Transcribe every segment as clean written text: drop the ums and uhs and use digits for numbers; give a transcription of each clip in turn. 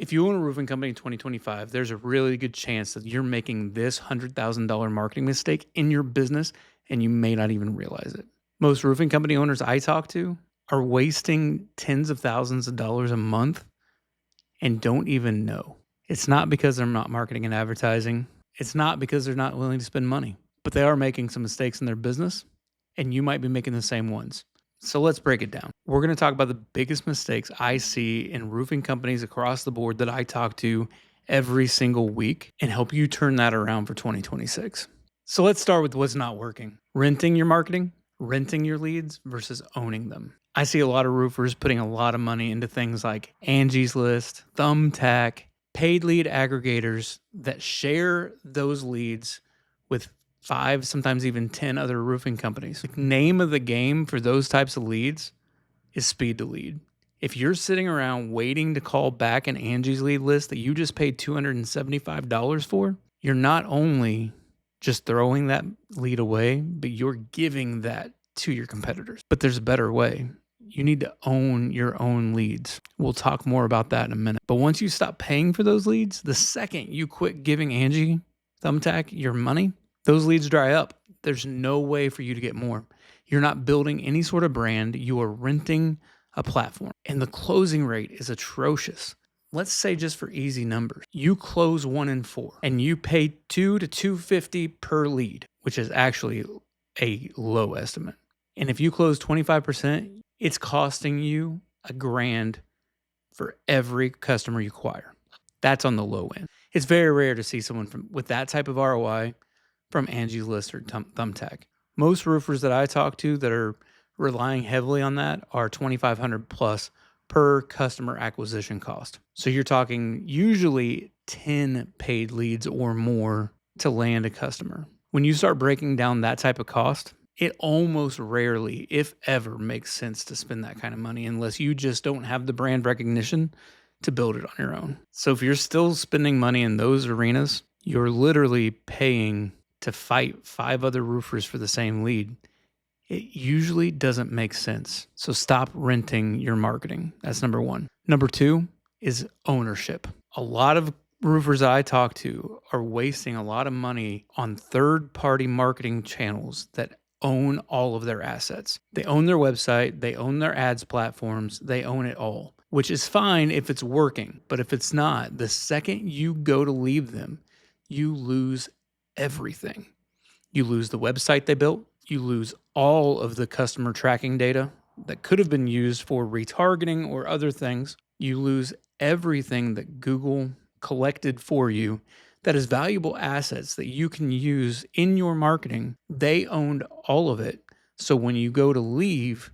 If you own a roofing company in 2025, there's a really good chance that you're making this $100,000 marketing mistake in your business and you may not even realize it. Most roofing company owners I talk to are wasting tens of thousands of dollars a month and don't even know. It's not because they're not marketing and advertising. It's not because they're not willing to spend money, but they are making some mistakes in their business and you might be making the same ones. So let's break it down. We're going to talk about the biggest mistakes I see in roofing companies across the board that I talk to every single week and help you turn that around for 2026. So let's start with what's not working. Renting your marketing, renting your leads versus owning them. I see a lot of roofers putting a lot of money into things like Angie's List, Thumbtack, paid lead aggregators that share those leads with 5, sometimes even 10 other roofing companies. The name of the game for those types of leads is speed to lead. If you're sitting around waiting to call back an Angie's lead list that you just paid $275 for, you're not only just throwing that lead away, but you're giving that to your competitors. But there's a better way. You need to own your own leads. We'll talk more about that in a minute. But once you stop paying for those leads, the second you quit giving Angie, Thumbtack, your money, those leads dry up. There's no way for you to get more. You're not building any sort of brand. You are renting a platform. And the closing rate is atrocious. Let's say just for easy numbers, you close 1 in 4 and you pay $2 to $250 per lead, which is actually a low estimate. And if you close 25%, it's costing you $1,000 for every customer you acquire. That's on the low end. It's very rare to see someone with that type of ROI from Angie's List or Thumbtack. Most roofers that I talk to that are relying heavily on that are $2,500 plus per customer acquisition cost. So you're talking usually 10 paid leads or more to land a customer. When you start breaking down that type of cost, it almost rarely, if ever, makes sense to spend that kind of money unless you just don't have the brand recognition to build it on your own. So if you're still spending money in those arenas, you're literally paying to fight 5 other roofers for the same lead. It usually doesn't make sense. So stop renting your marketing. That's number 1. Number 2 is ownership. A lot of roofers I talk to are wasting a lot of money on third-party marketing channels that own all of their assets. They own their website, they own their ads platforms, they own it all, which is fine if it's working. But if it's not, the second you go to leave them, you lose everything. You lose the website they built. You lose all of the customer tracking data that could have been used for retargeting or other things. You lose everything that Google collected for you that is valuable assets that you can use in your marketing. They owned all of it. So when you go to leave,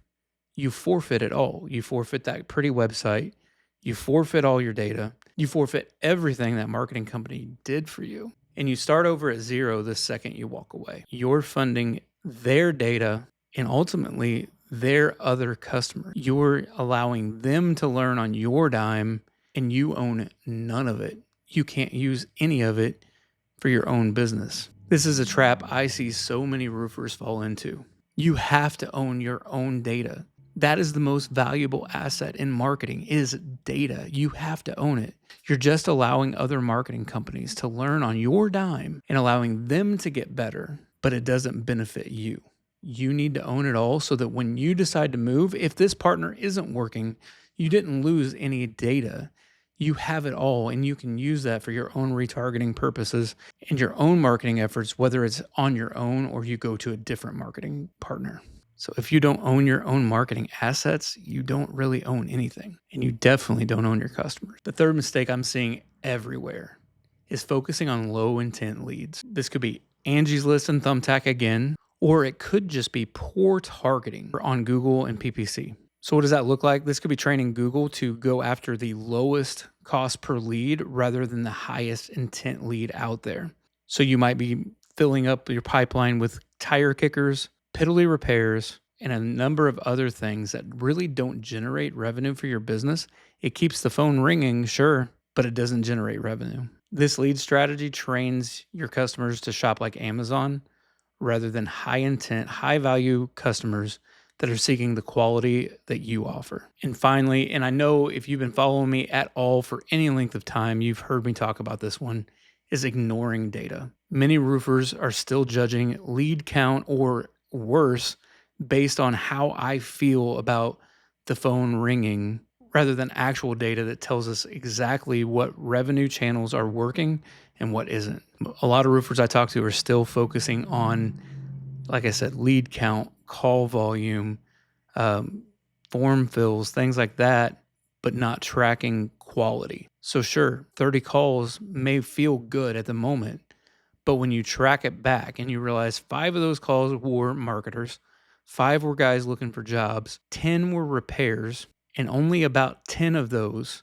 you forfeit it all. You forfeit that pretty website. You forfeit all your data. You forfeit everything that marketing company did for you. And you start over at zero the second you walk away. You're funding their data and ultimately their other customers. You're allowing them to learn on your dime and you own none of it. You can't use any of it for your own business. This is a trap I see so many roofers fall into. You have to own your own data. That is the most valuable asset in marketing is data. You have to own it. You're just allowing other marketing companies to learn on your dime and allowing them to get better, but it doesn't benefit you. You need to own it all so that when you decide to move, if this partner isn't working, you didn't lose any data. You have it all and you can use that for your own retargeting purposes and your own marketing efforts, whether it's on your own or you go to a different marketing partner. So if you don't own your own marketing assets, you don't really own anything, and you definitely don't own your customers. The third mistake I'm seeing everywhere is focusing on low intent leads. This could be Angie's List and Thumbtack again, or it could just be poor targeting on Google and PPC. So what does that look like? This could be training Google to go after the lowest cost per lead rather than the highest intent lead out there. So you might be filling up your pipeline with tire kickers, piddly repairs, and a number of other things that really don't generate revenue for your business. It keeps the phone ringing, sure, but it doesn't generate revenue. This lead strategy trains your customers to shop like Amazon rather than high intent, high value customers that are seeking the quality that you offer. And finally, and I know if you've been following me at all for any length of time, you've heard me talk about this one, is ignoring data. Many roofers are still judging lead count or worse based on how I feel about the phone ringing rather than actual data that tells us exactly what revenue channels are working and what isn't. A lot of roofers I talk to are still focusing on, like I said, lead count, call volume, um, form fills, things like that, but not tracking quality. So, sure, 30 calls may feel good at the moment, but when you track it back and you realize 5 of those calls were marketers, 5 were guys looking for jobs, 10 were repairs, and only about 10 of those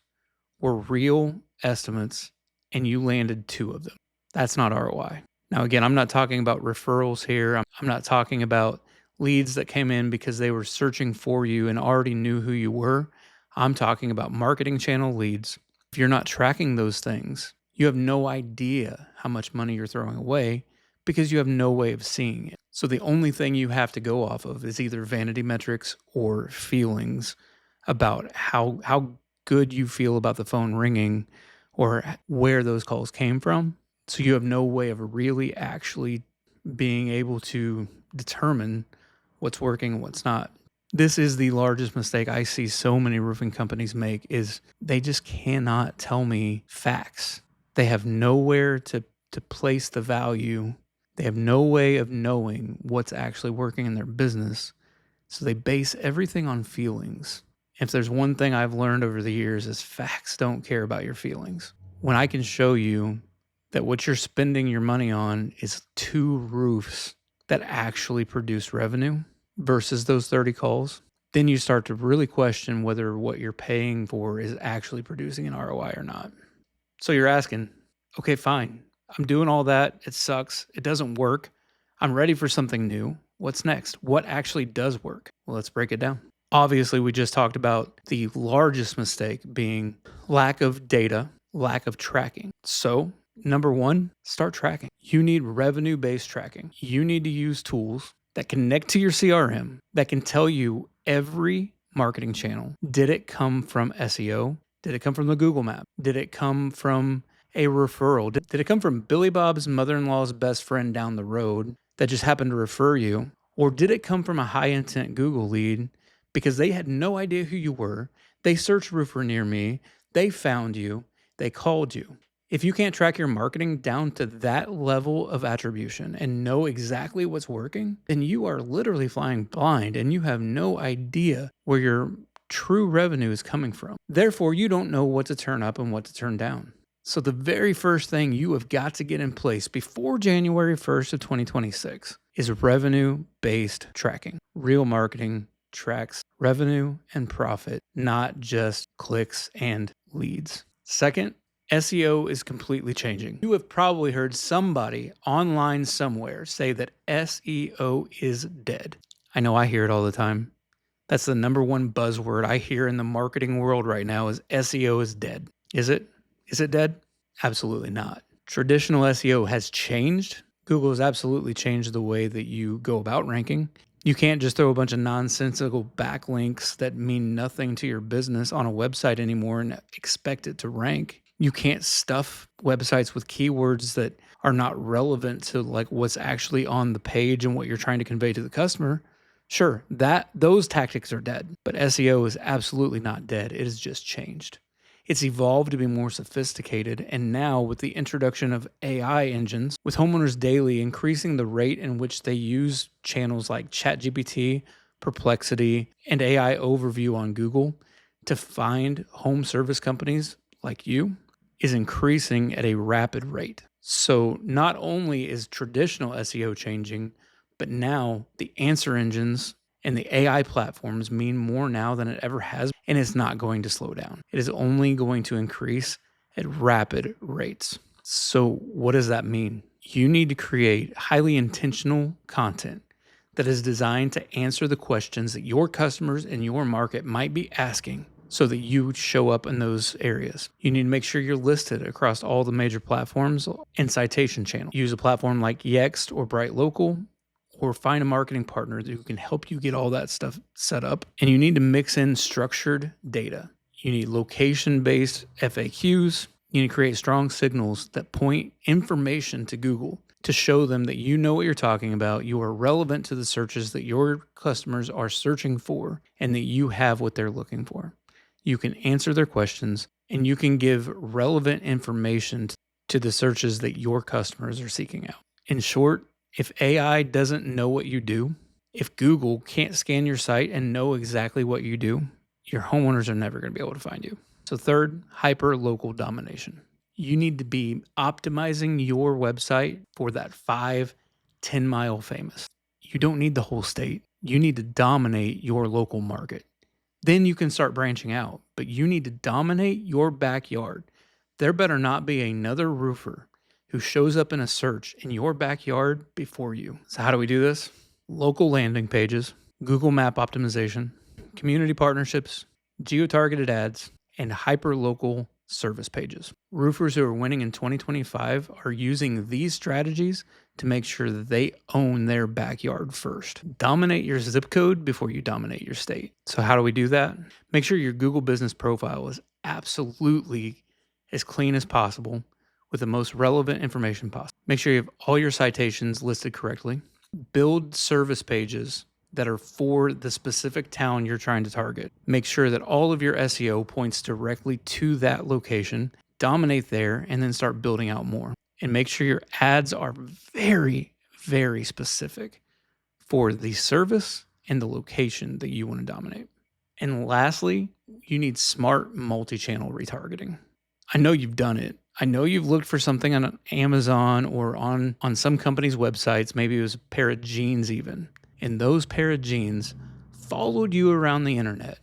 were real estimates, and you landed 2 of them. That's not ROI. Now, again, I'm not talking about referrals here. I'm not talking about leads that came in because they were searching for you and already knew who you were. I'm talking about marketing channel leads. If you're not tracking those things, you have no idea how much money you're throwing away because you have no way of seeing it. So the only thing you have to go off of is either vanity metrics or feelings about how good you feel about the phone ringing or where those calls came from. So you have no way of really actually being able to determine what's working and what's not. This is the largest mistake I see so many roofing companies make is they just cannot tell me facts. They have nowhere to place the value. They have no way of knowing what's actually working in their business. So they base everything on feelings. If there's one thing I've learned over the years is facts don't care about your feelings. When I can show you that what you're spending your money on is 2 roofs that actually produce revenue versus those 30 calls, then you start to really question whether what you're paying for is actually producing an ROI or not. So you're asking, okay, fine. I'm doing all that. It sucks. It doesn't work. I'm ready for something new. What's next? What actually does work? Well, let's break it down. Obviously, we just talked about the largest mistake being lack of data, lack of tracking. So, number 1, start tracking. You need revenue-based tracking. You need to use tools that connect to your CRM that can tell you every marketing channel. Did it come from SEO? Did it come from the Google map? Did it come from a referral? Did it come from Billy Bob's mother-in-law's best friend down the road that just happened to refer you? Or did it come from a high-intent Google lead because they had no idea who you were? They searched roofer near me. They found you. They called you. If you can't track your marketing down to that level of attribution and know exactly what's working, then you are literally flying blind and you have no idea where your true revenue is coming from. Therefore, you don't know what to turn up and what to turn down. So the very first thing you have got to get in place before January 1st of 2026 is revenue-based tracking. Real marketing tracks revenue and profit, not just clicks and leads. Second, SEO is completely changing. You have probably heard somebody online somewhere say that SEO is dead. I know I hear it all the time. That's the number 1 buzzword I hear in the marketing world right now is SEO is dead. Is it? Is it dead? Absolutely not. Traditional SEO has changed. Google has absolutely changed the way that you go about ranking. You can't just throw a bunch of nonsensical backlinks that mean nothing to your business on a website anymore and expect it to rank. You can't stuff websites with keywords that are not relevant to like what's actually on the page and what you're trying to convey to the customer. Sure, those tactics are dead, but SEO is absolutely not dead. It has just changed. It's evolved to be more sophisticated, and now with the introduction of AI engines, with Homeowners Daily increasing the rate in which they use channels like ChatGPT, Perplexity, and AI Overview on Google to find home service companies like you, is increasing at a rapid rate. So not only is traditional SEO changing, but now the answer engines and the AI platforms mean more now than it ever has, and it's not going to slow down. It is only going to increase at rapid rates. So what does that mean? You need to create highly intentional content that is designed to answer the questions that your customers in your market might be asking so that you show up in those areas. You need to make sure you're listed across all the major platforms and citation channels. Use a platform like Yext or Bright Local or find a marketing partner who can help you get all that stuff set up. And you need to mix in structured data. You need location-based FAQs. You need to create strong signals that point information to Google to show them that you know what you're talking about, you are relevant to the searches that your customers are searching for, and that you have what they're looking for. You can answer their questions, and you can give relevant information to the searches that your customers are seeking out. In short, if AI doesn't know what you do, if Google can't scan your site and know exactly what you do, your homeowners are never going to be able to find you. So third, hyper-local domination. You need to be optimizing your website for that 5-10 mile famous. You don't need the whole state. You need to dominate your local market. Then you can start branching out, but you need to dominate your backyard. There better not be another roofer who shows up in a search in your backyard before you. So how do we do this? Local landing pages, Google Map optimization, community partnerships, geo-targeted ads, and hyper-local service pages. Roofers who are winning in 2025 are using these strategies to make sure that they own their backyard first. Dominate your zip code before you dominate your state. So how do we do that? Make sure your Google business profile is absolutely as clean as possible with the most relevant information possible. Make sure you have all your citations listed correctly. Build service pages that are for the specific town you're trying to target. Make sure that all of your SEO points directly to that location. Dominate there and then start building out more. And make sure your ads are very, very specific for the service and the location that you want to dominate. And lastly, you need smart multi-channel retargeting. I know you've done it. I know you've looked for something on Amazon or on some company's websites. Maybe it was a pair of jeans even. And those pair of jeans followed you around the internet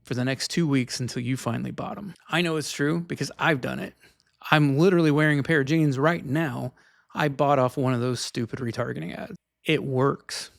for the next 2 weeks until you finally bought them. I know it's true because I've done it. I'm literally wearing a pair of jeans right now. I bought off one of those stupid retargeting ads. It works.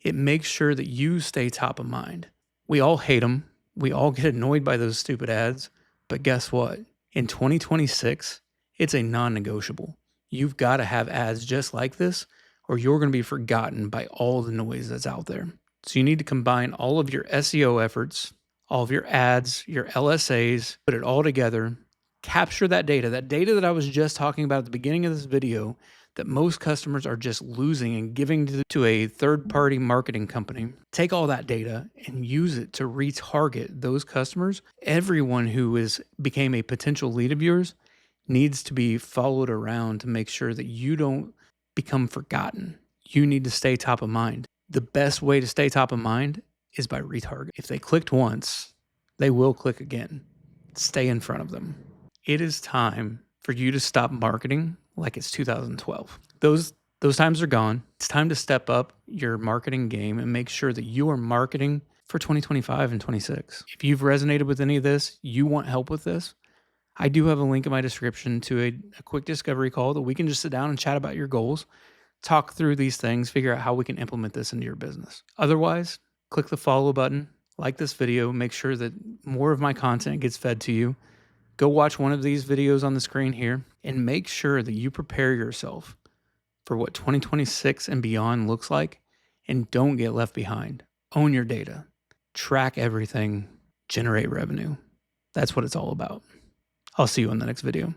It makes sure that you stay top of mind. We all hate them. We all get annoyed by those stupid ads. But guess what? In 2026, it's a non-negotiable. You've got to have ads just like this, or you're going to be forgotten by all the noise that's out there. So you need to combine all of your SEO efforts, all of your ads, your LSAs, put it all together, capture that data that I was just talking about at the beginning of this video that most customers are just losing and giving to a third-party marketing company. Take all that data and use it to retarget those customers. Everyone who became a potential lead of yours needs to be followed around to make sure that you don't become forgotten. You need to stay top of mind. The best way to stay top of mind is by retarget. If they clicked once, they will click again. Stay in front of them. It is time for you to stop marketing like it's 2012. Those times are gone. It's time to step up your marketing game and make sure that you are marketing for 2025 and 26. If you've resonated with any of this, you want help with this, I do have a link in my description to a quick discovery call that we can just sit down and chat about your goals, talk through these things, figure out how we can implement this into your business. Otherwise, click the follow button, like this video, make sure that more of my content gets fed to you. Go watch one of these videos on the screen here and make sure that you prepare yourself for what 2026 and beyond looks like, and don't get left behind. Own your data, track everything, generate revenue. That's what it's all about. I'll see you in the next video.